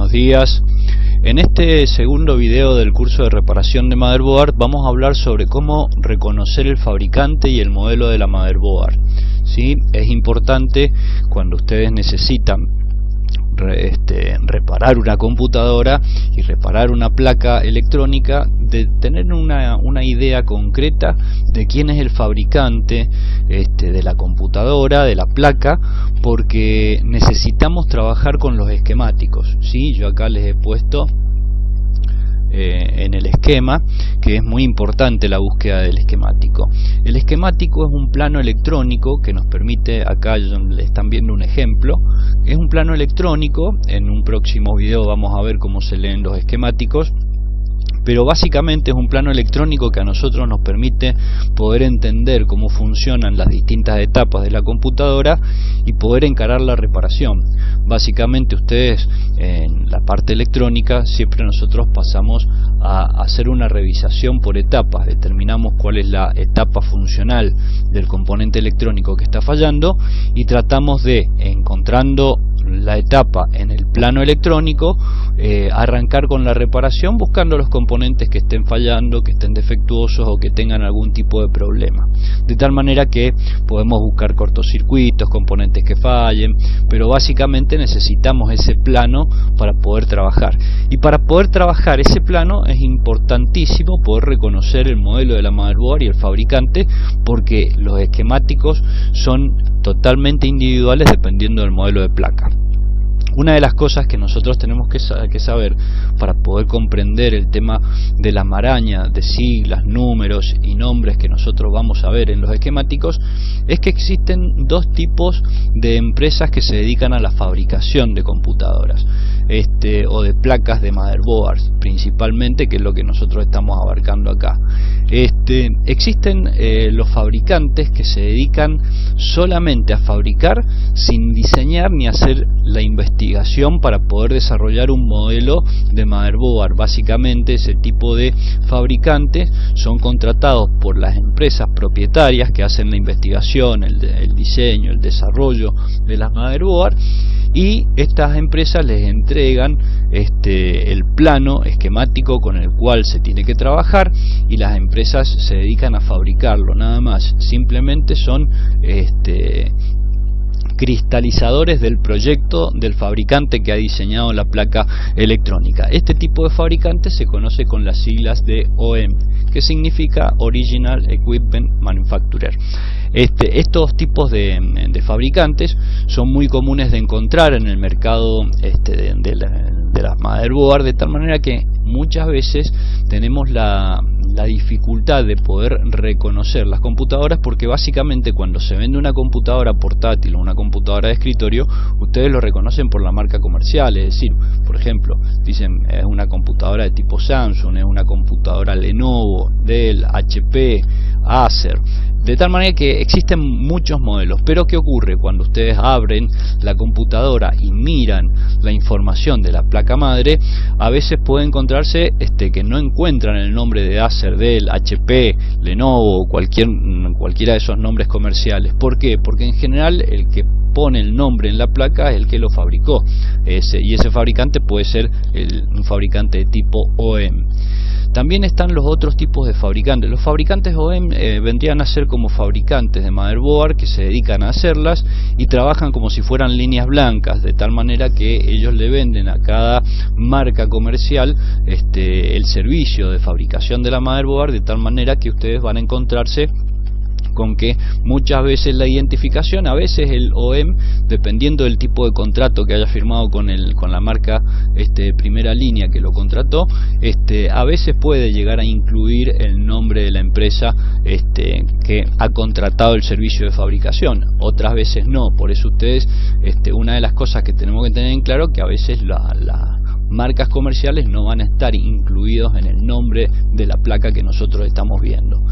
buenos días. En este segundo video del curso de reparación de motherboard vamos a hablar sobre cómo reconocer el fabricante y el modelo de la motherboard. ¿Sí? Es importante cuando ustedes necesitan reparar una computadora y reparar una placa electrónica, de tener una idea concreta de quién es el fabricante de la computadora, de la placa, porque necesitamos trabajar con los esquemáticos. ¿Sí? Yo acá les he puesto en el esquema que es muy importante la búsqueda del esquemático. El esquemático es un plano electrónico que nos permite, acá le están viendo un ejemplo, es un plano electrónico. En un próximo video vamos a ver cómo se leen los esquemáticos, pero básicamente es un plano electrónico que a nosotros nos permite poder entender cómo funcionan las distintas etapas de la computadora y poder encarar la reparación. Básicamente ustedes en la parte electrónica siempre nosotros pasamos a hacer una revisación por etapas, determinamos cuál es la etapa funcional del componente electrónico que está fallando y tratamos de, encontrando la etapa en el plano electrónico, arrancar con la reparación buscando los componentes que estén fallando, que estén defectuosos o que tengan algún tipo de problema, de tal manera que podemos buscar cortocircuitos, componentes que fallen, pero básicamente necesitamos ese plano para poder trabajar, y para poder trabajar ese plano es importantísimo poder reconocer el modelo de la motherboard y el fabricante, porque los esquemáticos son totalmente individuales dependiendo del modelo de placa. Una de las cosas que nosotros tenemos que saber para poder comprender el tema de la maraña de siglas, números y nombres que nosotros vamos a ver en los esquemáticos es que existen dos tipos de empresas que se dedican a la fabricación de computadoras o de placas de motherboards principalmente, que es lo que nosotros estamos abarcando acá. Existen los fabricantes que se dedican solamente a fabricar sin diseñar ni hacer la investigación para poder desarrollar un modelo de motherboard. Básicamente ese tipo de fabricantes son contratados por las empresas propietarias que hacen la investigación, el diseño, el desarrollo de las motherboard, y estas empresas les entregan el plano esquemático con el cual se tiene que trabajar, y las empresas se dedican a fabricarlo, nada más. Simplemente son cristalizadores del proyecto del fabricante que ha diseñado la placa electrónica. Este tipo de fabricante se conoce con las siglas de OEM, que significa Original Equipment Manufacturer. Estos tipos de fabricantes son muy comunes de encontrar en el mercado de las motherboard, de tal manera que muchas veces tenemos la dificultad de poder reconocer las computadoras, porque básicamente cuando se vende una computadora portátil o una computadora de escritorio, ustedes lo reconocen por la marca comercial, es decir, por ejemplo, dicen es una computadora de tipo Samsung, es una computadora Lenovo, Dell, HP, Acer, de tal manera que existen muchos modelos. Pero ¿qué ocurre cuando ustedes abren la computadora y miran la información de la placa madre? A veces puede encontrarse que no encuentran el nombre de Acer, Dell, HP, Lenovo, cualquiera de esos nombres comerciales. ¿Por qué? Porque en general el que pone el nombre en la placa es el que lo fabricó, y ese fabricante puede ser un fabricante de tipo OEM. También están los otros tipos de fabricantes. Los fabricantes OEM vendrían a ser como fabricantes de motherboard que se dedican a hacerlas y trabajan como si fueran líneas blancas, de tal manera que ellos le venden a cada marca comercial el servicio de fabricación de la motherboard, de tal manera que ustedes van a encontrarse con que muchas veces la identificación, a veces el OEM, dependiendo del tipo de contrato que haya firmado con la marca primera línea que lo contrató, a veces puede llegar a incluir el nombre de la empresa que ha contratado el servicio de fabricación, otras veces no. Por eso ustedes, una de las cosas que tenemos que tener en claro, que a veces marcas comerciales no van a estar incluidos en el nombre de la placa que nosotros estamos viendo.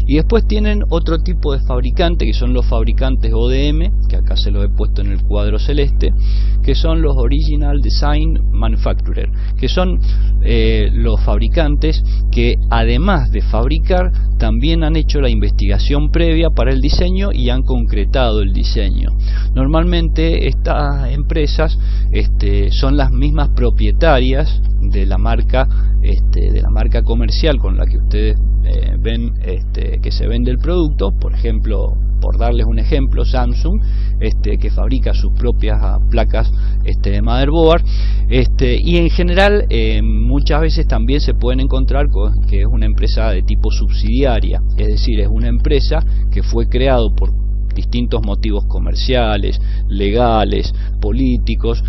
Y después tienen otro tipo de fabricante, que son los fabricantes ODM, que acá se los he puesto en el cuadro celeste, que son los Original Design Manufacturer, que son los fabricantes que, además de fabricar, también han hecho la investigación previa para el diseño y han concretado el diseño. Normalmente estas empresas son las mismas propietarias subsidiarias de la marca comercial con la que ustedes ven que se vende el producto. Por ejemplo, por darles un ejemplo, Samsung, que fabrica sus propias placas de motherboard, y en general muchas veces también se pueden encontrar con que es una empresa de tipo subsidiaria, es decir, es una empresa que fue creado por distintos motivos comerciales, legales, políticos,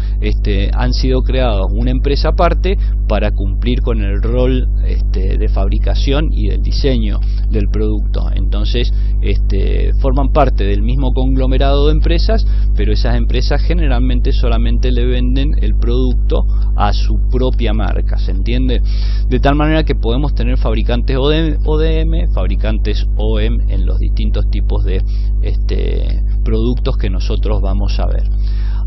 han sido creados una empresa aparte para cumplir con el rol de fabricación y del diseño del producto. Entonces forman parte del mismo conglomerado de empresas, pero esas empresas generalmente solamente le venden el producto a su propia marca, ¿se entiende? De tal manera que podemos tener fabricantes ODM, fabricantes OEM en los distintos tipos de productos que nosotros vamos a ver.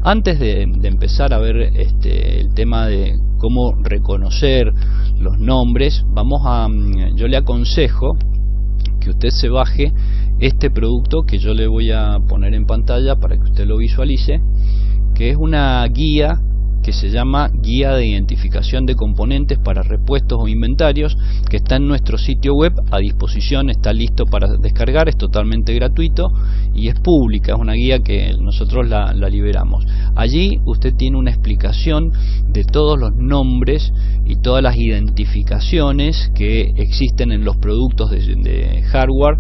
Antes de empezar a ver el tema de cómo reconocer los nombres, yo le aconsejo que usted se baje este producto que yo le voy a poner en pantalla para que usted lo visualice, que es una guía que se llama Guía de Identificación de Componentes para Repuestos o Inventarios, que está en nuestro sitio web a disposición, está listo para descargar, es totalmente gratuito y es pública, es una guía que nosotros la liberamos. Allí usted tiene una explicación de todos los nombres y todas las identificaciones que existen en los productos de hardware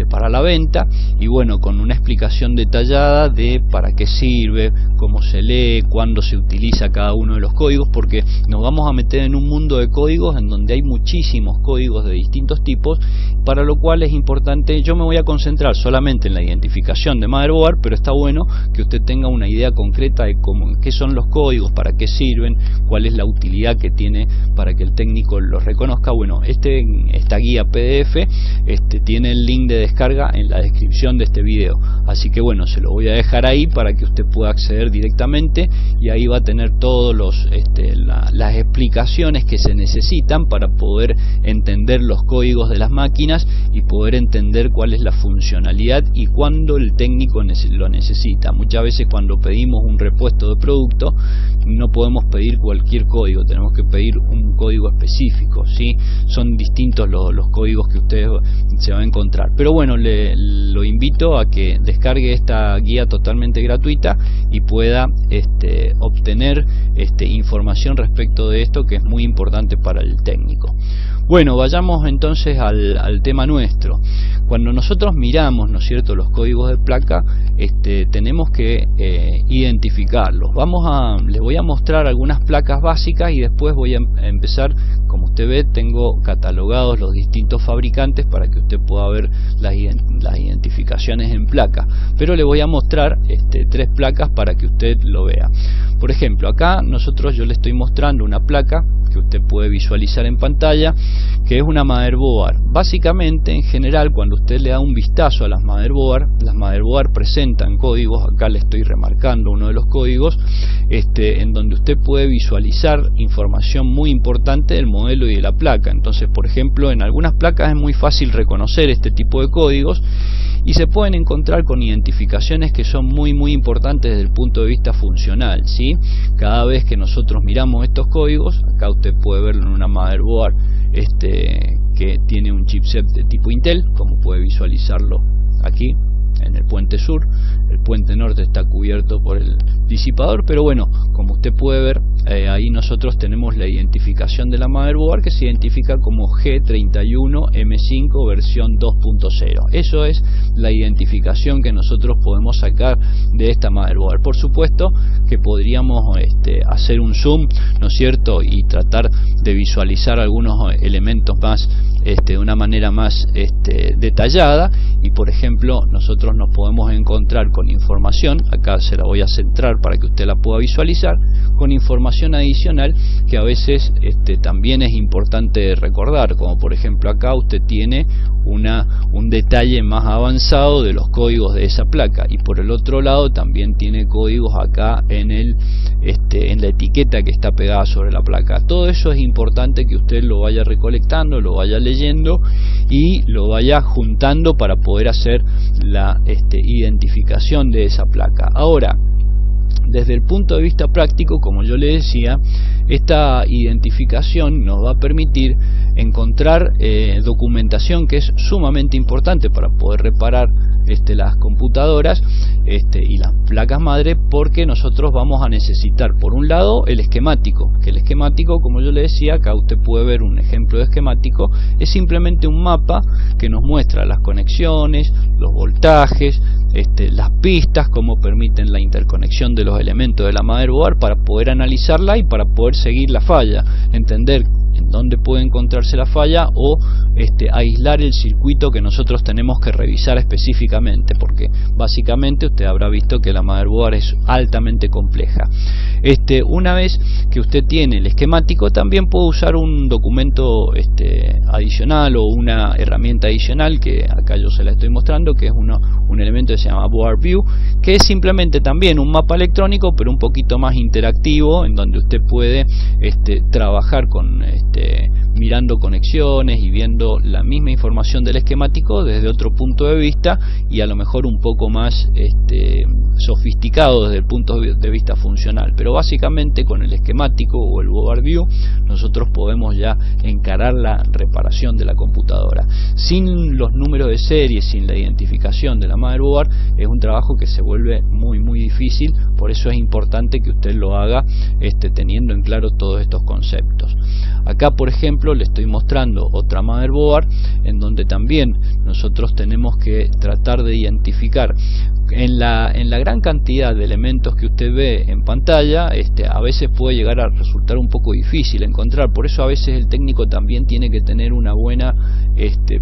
para la venta, y bueno, con una explicación detallada de para qué sirve, cómo se lee, cuándo se utiliza cada uno de los códigos, porque nos vamos a meter en un mundo de códigos en donde hay muchísimos códigos de distintos tipos, para lo cual es importante. Yo me voy a concentrar solamente en la identificación de motherboard, pero está bueno que usted tenga una idea concreta de qué son los códigos, para qué sirven, cuál es la utilidad que tiene para que el técnico los reconozca. Bueno, esta guía PDF tiene el link de descarga en la descripción de este video, así que bueno, se lo voy a dejar ahí para que usted pueda acceder directamente, y ahí va a tener todos las explicaciones que se necesitan para poder entender los códigos de las máquinas y poder entender cuál es la funcionalidad y cuándo el técnico lo necesita. Muchas veces cuando pedimos un repuesto de producto no podemos pedir cualquier código, tenemos que pedir un código específico, ¿sí? Son distintos los códigos que usted se va a encontrar, pero bueno, lo invito a que descargue esta guía totalmente gratuita y pueda obtener información respecto de esto, que es muy importante para el técnico. Bueno, vayamos entonces al tema nuestro. Cuando nosotros miramos, ¿no es cierto?, los códigos de placa, tenemos que identificarlos. Les voy a mostrar algunas placas básicas y después voy a empezar. Como usted ve, tengo catalogados los distintos fabricantes para que usted pueda ver las identificaciones en placa, pero le voy a mostrar 3 placas para que usted lo vea. Por ejemplo, acá yo le estoy mostrando una placa que usted puede visualizar en pantalla, que es una motherboard. Básicamente, en general, cuando usted le da un vistazo a las motherboard presentan códigos. Acá le estoy remarcando uno de los códigos, en donde usted puede visualizar información muy importante del modelo y de la placa. Entonces, por ejemplo, en algunas placas es muy fácil reconocer este tipo de códigos y se pueden encontrar con identificaciones que son muy importantes desde el punto de vista funcional, ¿sí? Cada vez que nosotros miramos estos códigos, acá usted puede verlo en una motherboard que tiene un chipset de tipo Intel, como puede visualizarlo aquí en el puente sur. El puente norte está cubierto por el disipador, pero bueno, como usted puede ver, ahí nosotros tenemos la identificación de la motherboard, que se identifica como G31M5 versión 2.0. Eso es la identificación que nosotros podemos sacar de esta motherboard. Por supuesto que podríamos hacer un zoom, ¿no es cierto?, y tratar de visualizar algunos elementos más de una manera más detallada, y por ejemplo nosotros nos podemos encontrar con información. Acá se la voy a centrar para que usted la pueda visualizar, con información adicional que a veces también es importante recordar, como por ejemplo acá usted tiene un detalle más avanzado de los códigos de esa placa, y por el otro lado también tiene códigos acá en la etiqueta que está pegada sobre la placa. Todo eso es importante que usted lo vaya recolectando, lo vaya leyendo y lo vaya juntando para poder hacer la identificación de esa placa. Ahora, desde el punto de vista práctico, como yo le decía, esta identificación nos va a permitir encontrar documentación que es sumamente importante para poder reparar las computadoras y las placas madre, porque nosotros vamos a necesitar, por un lado, el esquemático, que el esquemático, como yo le decía, acá usted puede ver un ejemplo de esquemático, es simplemente un mapa que nos muestra las conexiones, los voltajes, las pistas, cómo permiten la interconexión de los elementos de la motherboard para poder analizarla y para poder seguir la falla, entender en dónde puede encontrarse la falla o aislar el circuito que nosotros tenemos que revisar específicamente, porque básicamente usted habrá visto que la motherboard es altamente compleja. Una vez que usted tiene el esquemático, también puede usar un documento adicional o una herramienta adicional que acá yo se la estoy mostrando, que es un elemento que se llama Board View, que es simplemente también un mapa electrónico, pero un poquito más interactivo, en donde usted puede trabajar con mirando conexiones y viendo la misma información del esquemático desde otro punto de vista, y a lo mejor un poco más sofisticado desde el punto de vista funcional. Pero básicamente con el esquemático o el Board View nosotros podemos ya encarar la reparación de la computadora. Sin los números de serie, sin la identificación de la motherboard, es un trabajo que se vuelve muy difícil. Por eso es importante que usted lo haga teniendo en claro todos estos conceptos. Acá, por ejemplo, le estoy mostrando otra motherboard en donde también nosotros tenemos que tratar de identificar en la gran cantidad de elementos que usted ve en pantalla. A veces puede llegar a resultar un poco difícil encontrar, por eso a veces el técnico también tiene que tener una buena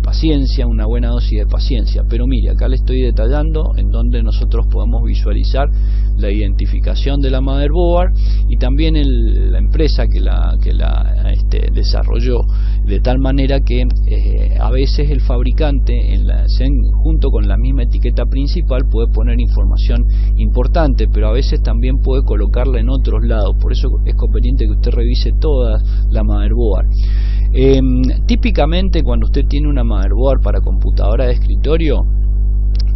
paciencia, una buena dosis de paciencia. Pero mire, acá le estoy detallando en donde nosotros podemos visualizar la identificación de la motherboard y también la empresa que la desarrolló, de tal manera que a veces el fabricante junto con la misma etiqueta principal puede poner información importante, pero a veces también puede colocarla en otros lados. Por eso es conveniente que usted revise toda la motherboard. Típicamente cuando usted tiene una motherboard para computadora de escritorio,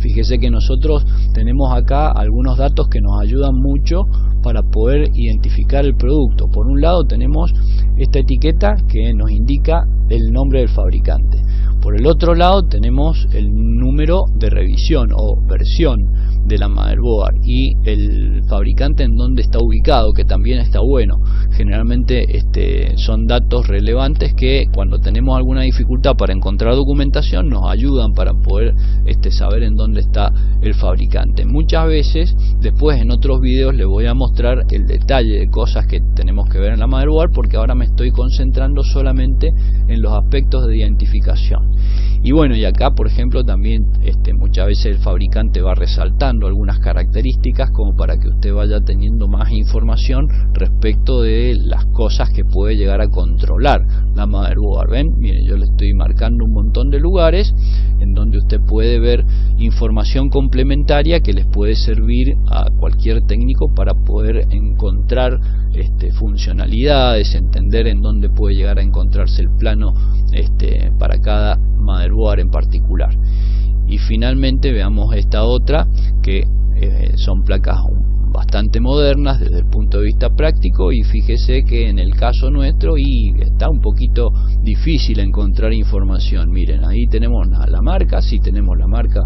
fíjese que nosotros tenemos acá algunos datos que nos ayudan mucho para poder identificar el producto. Por un lado tenemos esta etiqueta que nos indica el nombre del fabricante. Por el otro lado tenemos el número de revisión o versión de la motherboard y el fabricante en donde está ubicado, que también está bueno. Generalmente son datos relevantes que cuando tenemos alguna dificultad para encontrar documentación nos ayudan para poder saber en dónde está el fabricante. Muchas veces después en otros videos les voy a mostrar el detalle de cosas que tenemos que ver en la motherboard, porque ahora me estoy concentrando solamente en los aspectos de identificación. Y bueno, y acá por ejemplo también muchas veces el fabricante va resaltando algunas características como para que usted vaya teniendo más información respecto de las cosas que puede llegar a controlar la motherboard. ¿Ven? Miren, yo le estoy marcando un montón de lugares en donde usted puede ver información complementaria que les puede servir a cualquier técnico para poder encontrar funcionalidades, entender en dónde puede llegar a encontrarse el plano para cada motherboard en particular. Y finalmente veamos esta otra, que son placas bastante modernas desde el punto de vista práctico, y fíjese que en el caso nuestro está un poquito difícil encontrar información. Miren, ahí tenemos la marca, sí tenemos la marca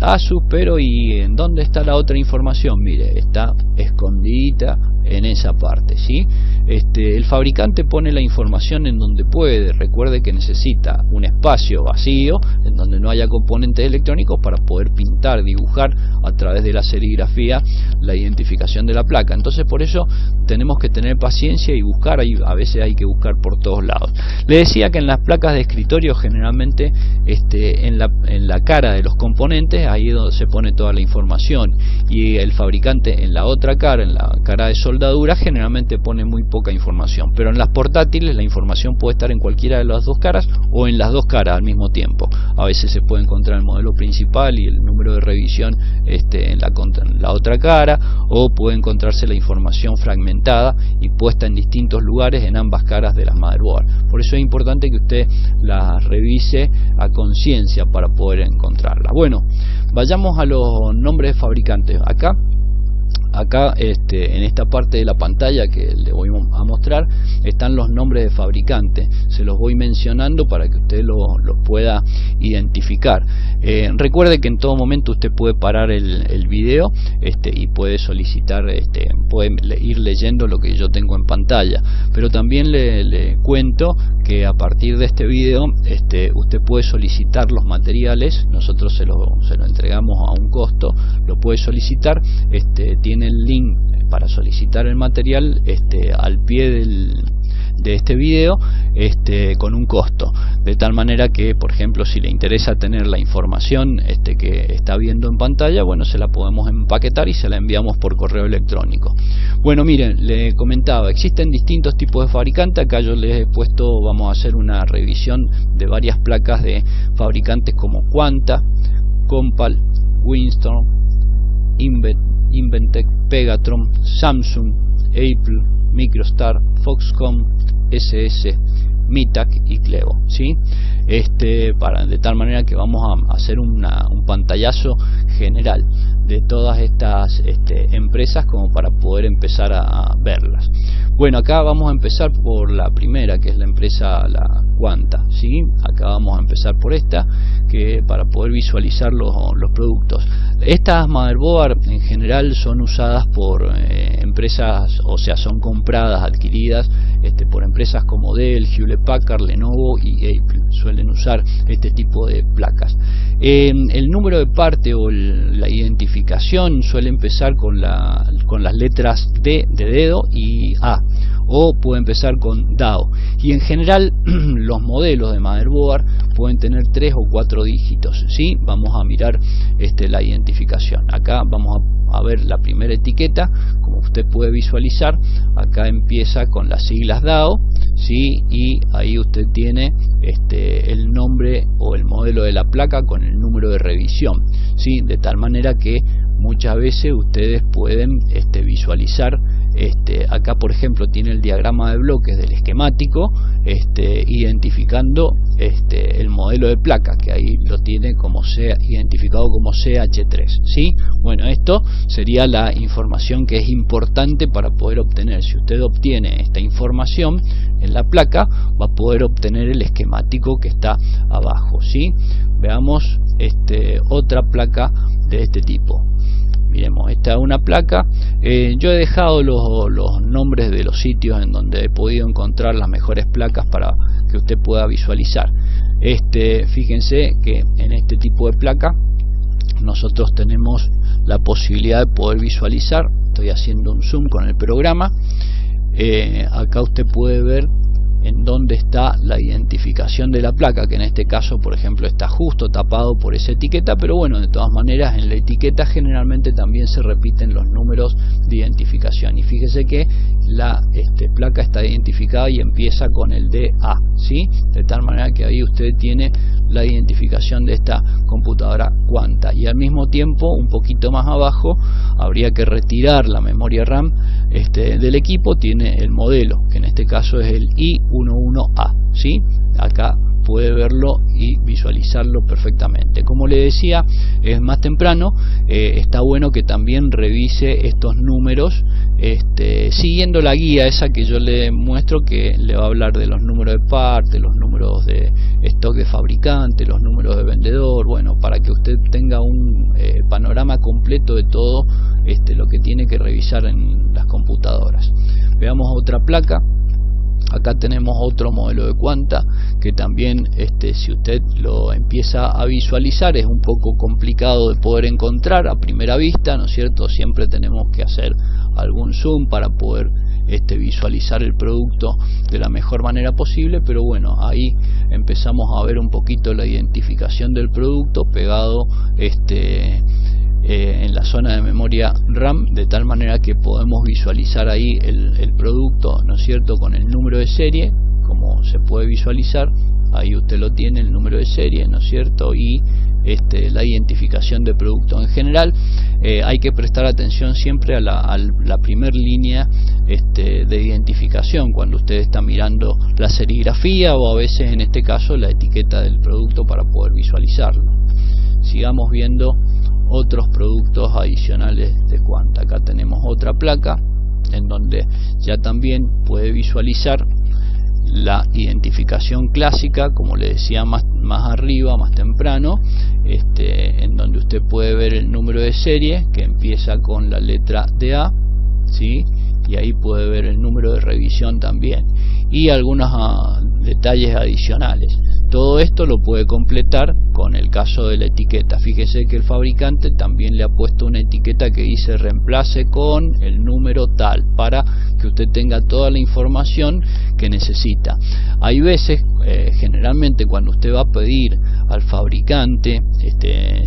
Asus, pero ¿y en dónde está la otra información? Mire, está escondidita en esa parte, ¿sí? El fabricante pone la información en donde puede. Recuerde que necesita un espacio vacío en donde no haya componentes electrónicos para poder pintar, dibujar a través de la serigrafía la identificación de la placa. Entonces por eso tenemos que tener paciencia y buscar. A veces hay que buscar por todos lados. Le decía que en las placas de escritorio generalmente en la cara de los componentes, ahí es donde se pone toda la información, y el fabricante en la otra cara, en la cara de soldadura, generalmente pone muy poca información. Pero en las portátiles la información puede estar en cualquiera de las dos caras o en las dos caras al mismo tiempo. A veces se puede encontrar el modelo principal y el número de revisión en la otra cara, o puede encontrarse la información fragmentada y puesta en distintos lugares en ambas caras de la motherboard. Por eso es importante que usted la revise a conciencia para poder encontrarla. Bueno, vayamos a los nombres de fabricantes. Acá acá en esta parte de la pantalla que le voy a mostrar están los nombres de fabricante. Se los voy mencionando para que usted los pueda identificar. Recuerde que en todo momento usted puede parar el video y puede solicitar, puede ir leyendo lo que yo tengo en pantalla, pero también le cuento que a partir de este video usted puede solicitar los materiales. Nosotros se lo entregamos a un costo, lo puede solicitar, tiene el link para solicitar el material al pie de este video con un costo, de tal manera que, por ejemplo, si le interesa tener la información que está viendo en pantalla, bueno, se la podemos empaquetar y se la enviamos por correo electrónico. Bueno, miren, le comentaba, existen distintos tipos de fabricantes. Acá yo les he puesto, vamos a hacer una revisión de varias placas de fabricantes como Quanta, Compal, Winston, Inventec, Pegatron, Samsung, Apple, Microstar, Foxconn, SS, Mitac y Clevo, ¿sí? De tal manera que vamos a hacer un pantallazo general de todas estas empresas como para poder empezar a verlas. Bueno, acá vamos a empezar por la primera, que es la empresa la Quanta, ¿sí? Acá vamos a empezar por esta, que para poder visualizar los productos. Estas motherboard en general son usadas por empresas, o sea, son compradas, adquiridas por empresas como Dell, Hewlett Packard, Lenovo y Apple. Suelen usar este tipo de placas. El número de parte o la identificación suele empezar con las letras D de dedo y A, o puede empezar con DAO, y en general los modelos de motherboard pueden tener 3 o 4 dígitos, ¿sí? Vamos a mirar la identificación. Acá vamos a ver la primera etiqueta. Como usted puede visualizar, acá empieza con las siglas DAO, ¿sí? Y ahí usted tiene el nombre o el modelo de la placa con el número de revisión, ¿sí? De tal manera que muchas veces ustedes pueden visualizar, acá por ejemplo tiene el diagrama de bloques del esquemático, identificando el modelo de placa, que ahí lo tiene como identificado como CH3, ¿sí? Bueno, esto sería la información que es importante para poder obtener. Si usted obtiene esta información en la placa, va a poder obtener el esquemático que está abajo, ¿sí? Veamos otra placa de este tipo. Miremos, esta es una placa. Yo he dejado los nombres de los sitios en donde he podido encontrar las mejores placas para que usted pueda visualizar. Fíjense que en este tipo de placa nosotros tenemos la posibilidad de poder visualizar. Estoy haciendo un zoom con el programa. Acá usted puede ver en dónde está la identificación de la placa, que en este caso por ejemplo está justo tapado por esa etiqueta, pero bueno, de todas maneras en la etiqueta generalmente también se repiten los números de identificación, y fíjese que la placa está identificada y empieza con el DA, ¿sí? De tal manera que ahí usted tiene la identificación de esta computadora Quanta, y al mismo tiempo un poquito más abajo habría que retirar la memoria RAM del equipo. Tiene el modelo, que en este caso es el I11A, ¿sí? Acá puede verlo y visualizarlo perfectamente. Como le decía, es más temprano, está bueno que también revise estos números siguiendo la guía esa que yo le muestro, que le va a hablar de los números de parte, los números de stock de fabricante, los números de vendedor, bueno, para que usted tenga un panorama completo de todo lo que tiene que revisar en las computadoras. Veamos otra placa. Acá tenemos otro modelo de Quanta que también si usted lo empieza a visualizar es un poco complicado de poder encontrar a primera vista, ¿no es cierto? Siempre tenemos que hacer algún zoom para poder visualizar el producto de la mejor manera posible, pero bueno, ahí empezamos a ver un poquito la identificación del producto pegado en la zona de memoria RAM, de tal manera que podemos visualizar ahí el producto, ¿no es cierto?, con el número de serie, como se puede visualizar. Ahí usted lo tiene, el número de serie, ¿no es cierto?, y la identificación de producto. En general hay que prestar atención siempre a la primer línea de identificación cuando usted está mirando la serigrafía, o a veces en este caso la etiqueta del producto, para poder visualizarlo. Sigamos viendo otros productos adicionales de Quanta. Acá tenemos otra placa en donde ya también puede visualizar la identificación clásica, como le decía más arriba, más temprano, en donde usted puede ver el número de serie que empieza con la letra DA, ¿sí? Y ahí puede ver el número de revisión también y algunos detalles adicionales. Todo esto lo puede completar con el caso de la etiqueta. Fíjese que el fabricante también le ha puesto una etiqueta que dice reemplace con el número tal, para que usted tenga toda la información que necesita. Hay veces, generalmente cuando usted va a pedir al fabricante,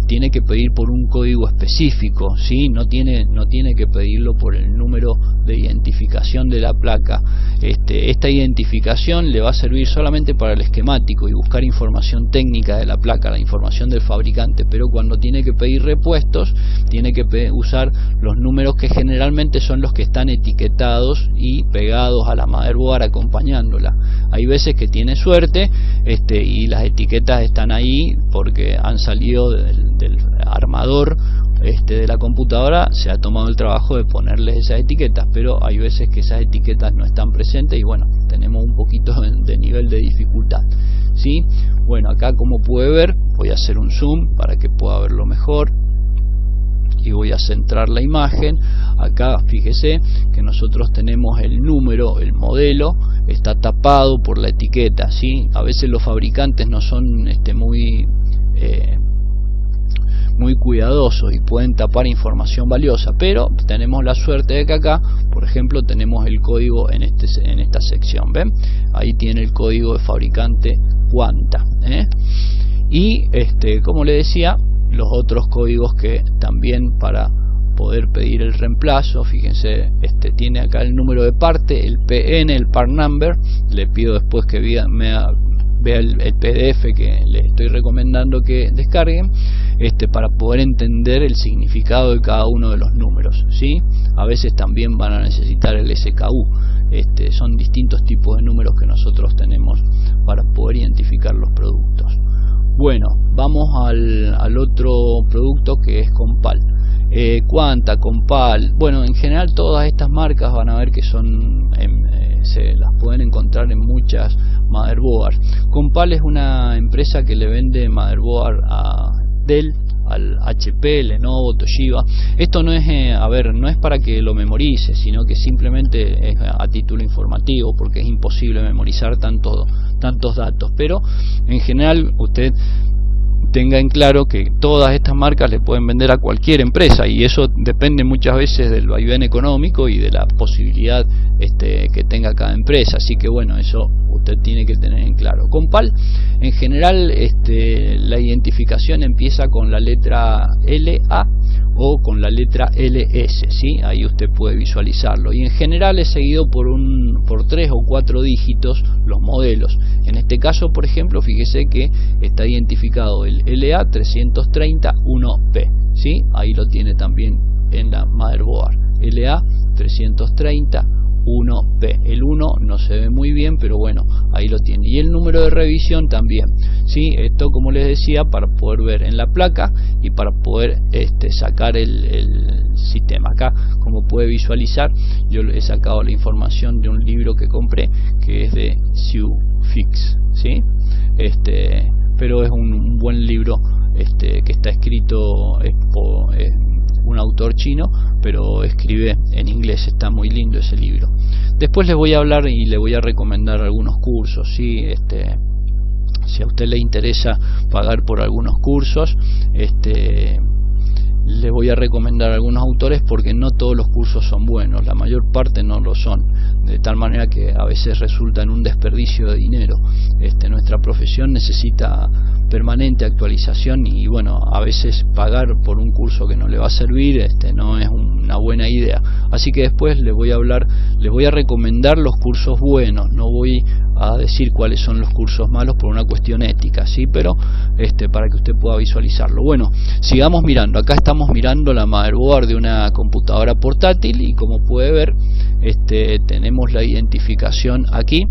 tiene que pedir por un código específico, ¿sí? No tiene que pedirlo por el número de identificación de la placa. Esta identificación le va a servir solamente para el esquemático y buscar información técnica de la placa, la información del fabricante, pero cuando tiene que pedir repuestos tiene que usar los números que generalmente son los que están etiquetados y pegados a la motherboard acompañándola. Hay veces que tiene suerte y las etiquetas están ahí porque han salido del armador de la computadora, se ha tomado el trabajo de ponerles esas etiquetas, pero hay veces que esas etiquetas no están presentes y bueno, tenemos un poquito de nivel de dificultad, ¿sí? Bueno, acá como puede ver, voy a hacer un zoom para que pueda verlo mejor y voy a centrar la imagen. Acá fíjese que nosotros tenemos el número, el modelo está tapado por la etiqueta, ¿sí? A veces los fabricantes no son muy cuidadosos y pueden tapar información valiosa, pero tenemos la suerte de que acá, por ejemplo, tenemos el código en esta sección, ¿ven? Ahí tiene el código de fabricante Quanta, y como le decía, los otros códigos que también para poder pedir el reemplazo, fíjense, tiene acá el número de parte, el PN, el part number. Le pido después que vea el PDF que les estoy recomendando que descarguen, para poder entender el significado de cada uno de los números, ¿sí? A veces también van a necesitar el SKU. Son distintos tipos de números que nosotros tenemos para poder identificar los productos. Bueno, vamos al otro producto que es Compal. Quanta, Compal, bueno, en general todas estas marcas van a ver que son se las pueden encontrar en muchas motherboards. Compal es una empresa que le vende motherboard a Dell, al HP, Lenovo, Toshiba. Esto no es, no es para que lo memorice, sino que simplemente es a título informativo, porque es imposible memorizar tantos datos. Pero en general usted tenga en claro que todas estas marcas le pueden vender a cualquier empresa, y eso depende muchas veces del vaivén económico y de la posibilidad que tenga cada empresa. Así que bueno, eso usted tiene que tener en claro. Compal, en general, la identificación empieza con la letra LA o con la letra LS, ¿sí? Ahí usted puede visualizarlo, y en general es seguido por 3 o 4 dígitos los modelos. En este caso, por ejemplo, fíjese que está identificado el LA 330-1P, ¿sí? Ahí lo tiene también en la motherboard, LA 330-1P. El 1 no se ve muy bien, pero bueno, ahí lo tiene. Y el número de revisión también, ¿sí? Esto, como les decía, para poder ver en la placa y para poder sacar el sistema. Acá, como puede visualizar, yo he sacado la información de un libro que compré, que es de Xiufix, ¿sí? Pero es un buen libro que está escrito, es un autor chino, pero escribe en inglés. Está muy lindo ese libro. Después les voy a hablar y le voy a recomendar algunos cursos, ¿sí? Si a usted le interesa pagar por algunos cursos, le voy a recomendar algunos autores, porque no todos los cursos son buenos, la mayor parte no lo son, de tal manera que a veces resulta en un desperdicio de dinero. Nuestra profesión necesita permanente actualización, y bueno, a veces pagar por un curso que no le va a servir no es una buena idea. Así que después les voy a recomendar los cursos buenos, no voy a decir cuáles son los cursos malos por una cuestión ética, ¿sí? Pero para que usted pueda visualizarlo. Bueno, sigamos mirando. Acá estamos mirando la motherboard de una computadora portátil, y como puede ver, tenemos la identificación aquí,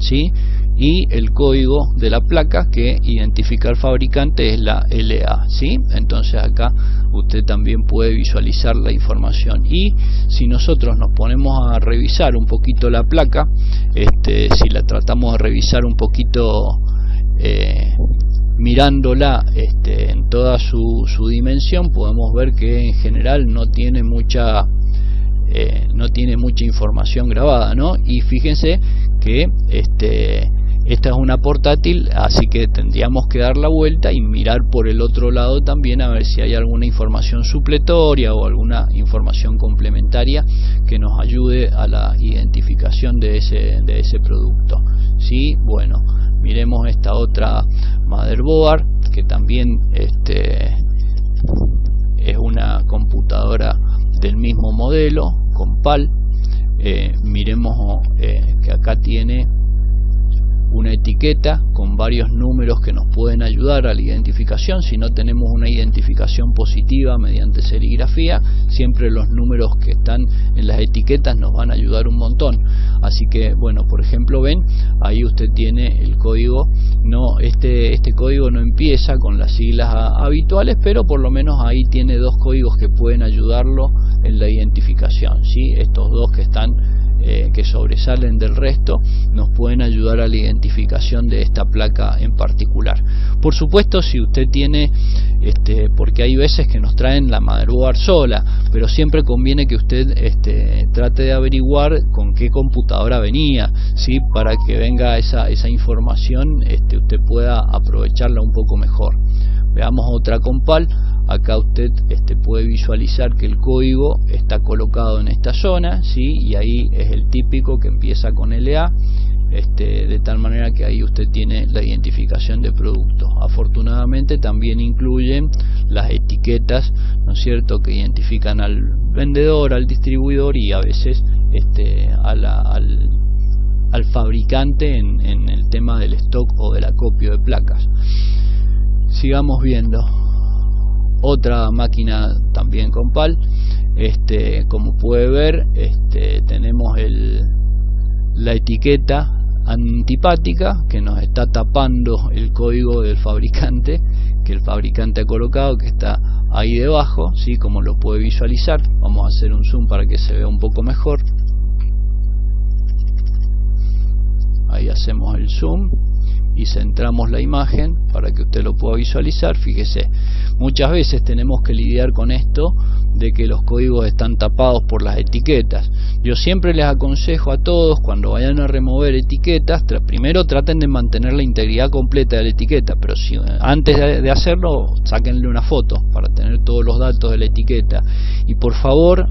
¿sí? Y el código de la placa que identifica al fabricante es la LA, ¿sí? Entonces acá usted también puede visualizar la información. Y si nosotros nos ponemos a revisar un poquito la placa, si la tratamos de revisar un poquito mirándola en toda su dimensión, podemos ver que en general no tiene mucha información grabada, ¿no? Y fíjense que esta es una portátil, así que tendríamos que dar la vuelta y mirar por el otro lado también a ver si hay alguna información supletoria o alguna información complementaria que nos ayude a la identificación de ese producto. Sí, bueno, miremos esta otra motherboard que también es una computadora del mismo modelo, con PAL. Miremos que acá tiene una etiqueta con varios números que nos pueden ayudar a la identificación. Si no tenemos una identificación positiva mediante serigrafía, siempre los números que están en las etiquetas nos van a ayudar un montón. Así que bueno, por ejemplo, ven, ahí usted tiene el código. No, este código no empieza con las siglas habituales, pero por lo menos ahí tiene dos códigos que pueden ayudarlo en la identificación, ¿sí? Estos dos que están que sobresalen del resto nos pueden ayudar a la identificación de esta placa en particular. Por supuesto, si usted tiene porque hay veces que nos traen la motherboard sola, pero siempre conviene que usted trate de averiguar con qué computadora venía, ¿sí? Para que venga esa información, usted pueda aprovecharla un poco mejor. Veamos otra con PAL. Acá usted puede visualizar que el código está colocado en esta zona, ¿sí? Y ahí es el típico que empieza con LA, de tal manera que ahí usted tiene la identificación de producto. Afortunadamente también incluyen las etiquetas, ¿no es cierto?, que identifican al vendedor, al distribuidor y a veces al fabricante en el tema del stock o del acopio de placas. Sigamos viendo otra máquina también con PAL. Como puede ver, tenemos la etiqueta antipática que nos está tapando el código del fabricante, que el fabricante ha colocado, que está ahí debajo, ¿sí? Como lo puede visualizar. Vamos a hacer un zoom para que se vea un poco mejor. Ahí hacemos el zoom y centramos la imagen para que usted lo pueda visualizar. Fíjese, muchas veces tenemos que lidiar con esto de que los códigos están tapados por las etiquetas. Yo siempre les aconsejo a todos, cuando vayan a remover etiquetas, primero traten de mantener la integridad completa de la etiqueta, pero si antes de hacerlo, sáquenle una foto para tener todos los datos de la etiqueta. Y por favor,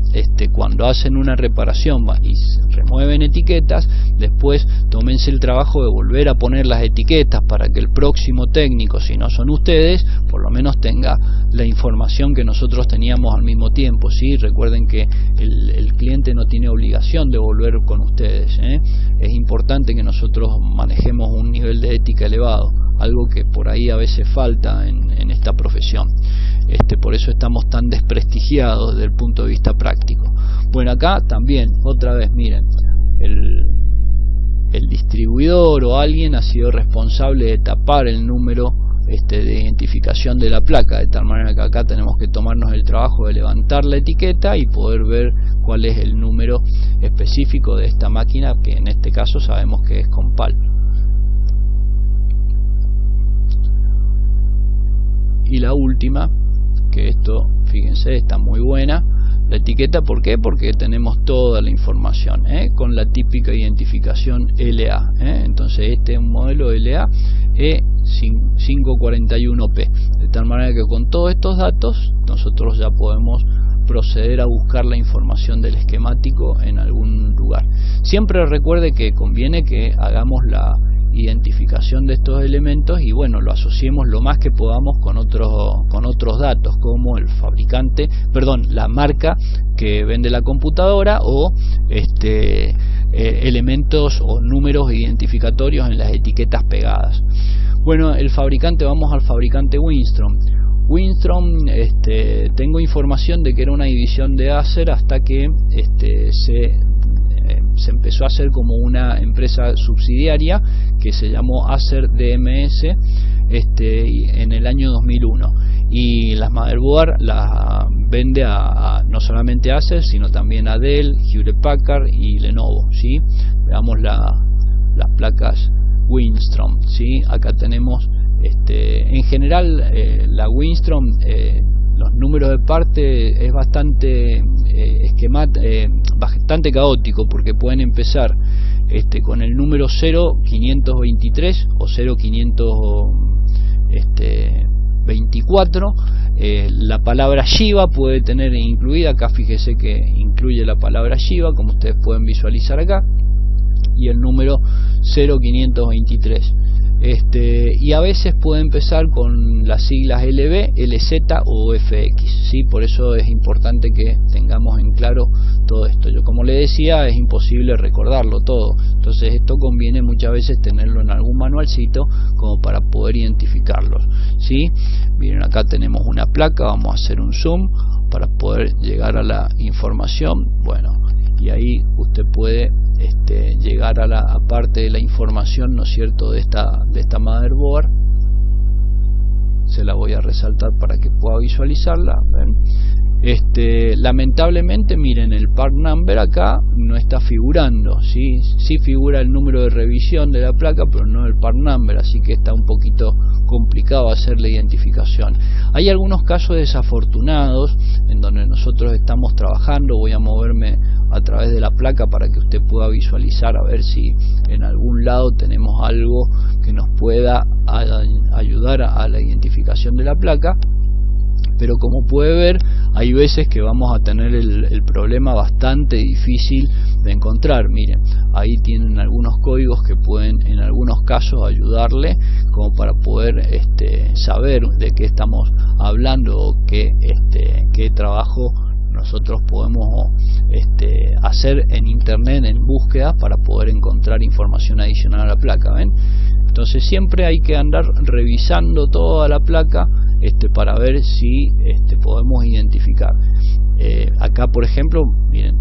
cuando hacen una reparación y remueven etiquetas, después tómense el trabajo de volver a poner las etiquetas para que el próximo técnico, si no son ustedes, por lo menos tenga la información que nosotros teníamos al mismo tiempo, ¿sí? Recuerden que el cliente no tiene obligación de volver con ustedes, ¿eh? Es importante que nosotros manejemos un nivel de ética elevado, algo que por ahí a veces falta en esta profesión. Por eso estamos tan desprestigiados desde el punto de vista práctico. Bueno, acá también, otra vez, miren, el distribuidor o alguien ha sido responsable de tapar el número de identificación de la placa, de tal manera que acá tenemos que tomarnos el trabajo de levantar la etiqueta y poder ver cuál es el número específico de esta máquina, que en este caso sabemos que es con PAL. Y la última, que esto, fíjense, está muy buena, la etiqueta. ¿Por qué? Porque tenemos toda la información, con la típica identificación LA, entonces este es un modelo LA E541P, de tal manera que con todos estos datos nosotros ya podemos proceder a buscar la información del esquemático en algún lugar. Siempre recuerde que conviene que hagamos la identificación de estos elementos y bueno, lo asociemos lo más que podamos con otros datos, como el fabricante, la marca que vende la computadora, o elementos o números identificatorios en las etiquetas pegadas. Bueno, el fabricante, vamos al fabricante Winstrom. tengo información de que era una división de Acer hasta que se se empezó a hacer como una empresa subsidiaria que se llamó Acer DMS en el año 2001, y las motherboard las vende no solamente a Acer, sino también a Dell, Hewlett Packard y Lenovo, ¿sí? Veamos las placas Wistron, ¿sí? Acá tenemos en general la Wistron, los números de parte es bastante bastante caótico, porque pueden empezar con el número 0523 o 0524. La palabra Shiba puede tener incluida, acá fíjese que incluye la palabra Shiba, como ustedes pueden visualizar acá, y el número 0523. Y a veces puede empezar con las siglas LB, LZ o FX, ¿sí? Por eso es importante que tengamos en claro todo esto. Yo, como le decía, es imposible recordarlo todo, entonces esto conviene muchas veces tenerlo en algún manualcito como para poder identificarlos, ¿sí? Miren, acá tenemos una placa, vamos a hacer un zoom para poder llegar a la información. Bueno, y ahí usted puede llegar a la parte de la información, ¿no es cierto?, de esta motherboard. Se la voy a resaltar para que pueda visualizarla. ¿Ven? Lamentablemente, miren, el part number acá no está figurando, ¿sí? Sí figura el número de revisión de la placa, pero no el part number, así que está un poquito complicado hacer la identificación. Hay algunos casos desafortunados en donde nosotros estamos trabajando. Voy a moverme a través de la placa para que usted pueda visualizar, a ver si en algún lado tenemos algo que nos pueda ayudar a la identificación de la placa. Pero como puede ver, hay veces que vamos a tener el problema bastante difícil de encontrar. Miren, ahí tienen algunos códigos que pueden en algunos casos ayudarle como para poder saber de qué estamos hablando o qué trabajo nosotros podemos hacer en internet en búsqueda para poder encontrar información adicional a la placa. ¿Ven? Entonces siempre hay que andar revisando toda la placa para ver si podemos identificar. Acá, por ejemplo, miren,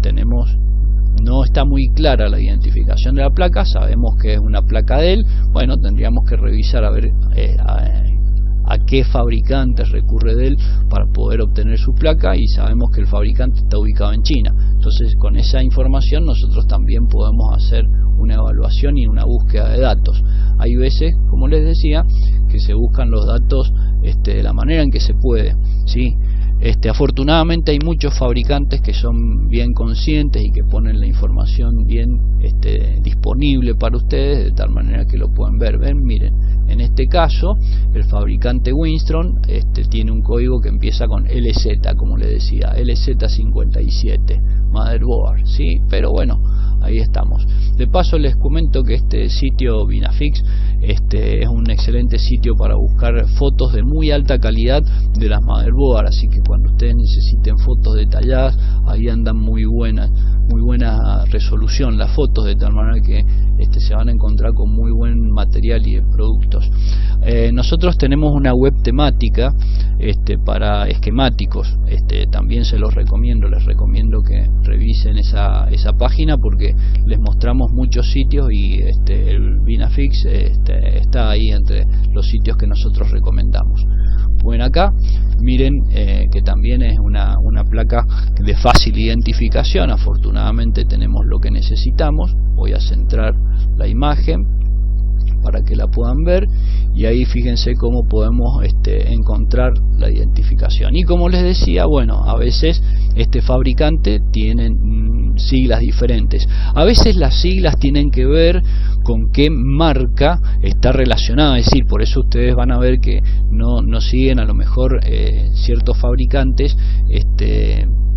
no está muy clara la identificación de la placa. Sabemos que es una placa Dell. Bueno, tendríamos que revisar a ver a qué fabricante recurre Dell para poder obtener su placa, y sabemos que el fabricante está ubicado en China. Entonces, con esa información nosotros también podemos hacer una evaluación y una búsqueda de datos. Hay veces, como les decía, que se buscan los datos de la manera en que se puede, ¿sí? Afortunadamente hay muchos fabricantes que son bien conscientes y que ponen la información bien disponible para ustedes, de tal manera que lo pueden ver. Ven, miren, en este caso el fabricante Wistron tiene un código que empieza con LZ, como le decía, LZ57 motherboard, ¿sí? Pero bueno, ahí estamos. De paso les comento que este sitio Vinafix es un excelente sitio para buscar fotos de muy alta calidad de las motherboard, así que cuando ustedes necesiten fotos detalladas, ahí andan muy buena resolución las fotos, de tal manera que se van a encontrar con muy buen material y productos. Nosotros tenemos una web temática para esquemáticos, también se los recomiendo, les recomiendo que revisen esa página, porque les mostramos muchos sitios y el Vinafix está ahí entre los sitios que nosotros recomendamos. Bueno, acá miren que también es una placa de fácil identificación. Afortunadamente tenemos lo que necesitamos. Voy a centrar la imagen para que la puedan ver, y ahí fíjense cómo podemos encontrar la identificación. Y como les decía, bueno, a veces este fabricante tiene siglas diferentes. A veces las siglas tienen que ver con qué marca está relacionada, es decir, por eso ustedes van a ver que no siguen a lo mejor ciertos fabricantes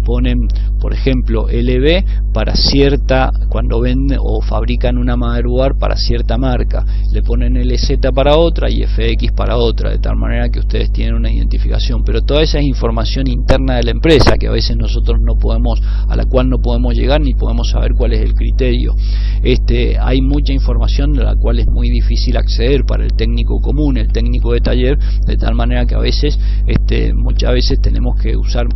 ponen, por ejemplo, LB para cierta, cuando venden o fabrican una motherboard para cierta marca, le ponen LZ para otra y FX para otra, de tal manera que ustedes tienen una identificación. Pero toda esa es información interna de la empresa, que a veces nosotros a la cual no podemos llegar ni podemos saber cuál es el criterio. Hay mucha información de la cual es muy difícil acceder para el técnico común, el técnico de taller, de tal manera que a veces muchas veces tenemos que usar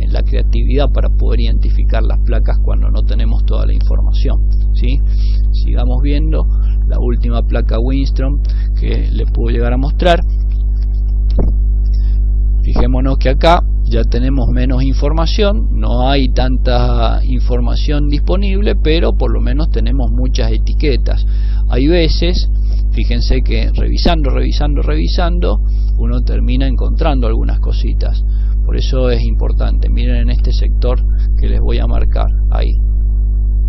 la creatividad facilidad para poder identificar las placas cuando no tenemos toda la información, ¿sí? Sigamos viendo la última placa Winstrom que le puedo llegar a mostrar. Fijémonos que acá ya tenemos menos información, no hay tanta información disponible, pero por lo menos tenemos muchas etiquetas. Hay veces, fíjense que revisando, uno termina encontrando algunas cositas. Por eso es importante. Miren en este sector que les voy a marcar ahí,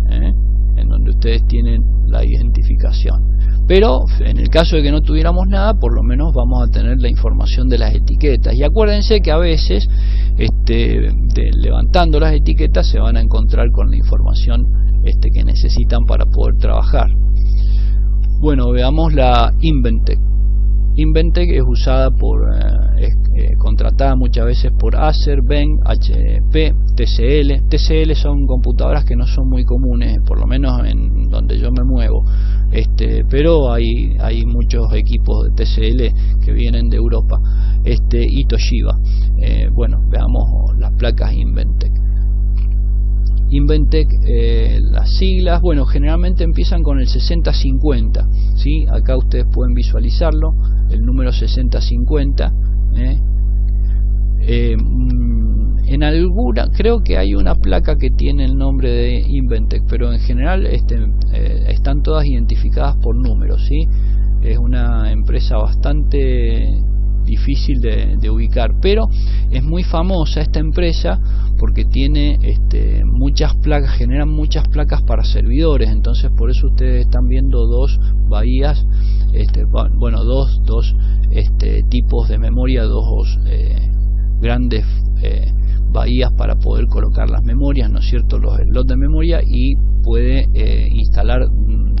en donde ustedes tienen la identificación. Pero en el caso de que no tuviéramos nada, por lo menos vamos a tener la información de las etiquetas. Y acuérdense que a veces levantando las etiquetas se van a encontrar con la información que necesitan para poder trabajar. Bueno, veamos la Inventec. Inventec es usada contratada muchas veces por Acer, Ben, HP, TCL. TCL son computadoras que no son muy comunes, por lo menos en donde yo me muevo. Pero hay muchos equipos de TCL que vienen de Europa, y Toshiba. Bueno, veamos las placas Inventec. Inventec, las siglas, bueno, generalmente empiezan con el 6050, ¿sí? Acá ustedes pueden visualizarlo, el número 6050. En alguna, creo que hay una placa que tiene el nombre de Inventec, pero en general están todas identificadas por números, ¿sí? Es una empresa bastante difícil de ubicar, pero es muy famosa esta empresa porque tiene muchas placas, generan muchas placas para servidores. Entonces por eso ustedes están viendo dos bahías, bueno, dos tipos de memoria, dos grandes bahías para poder colocar las memorias, ¿no es cierto?, los slots de memoria, y puede instalar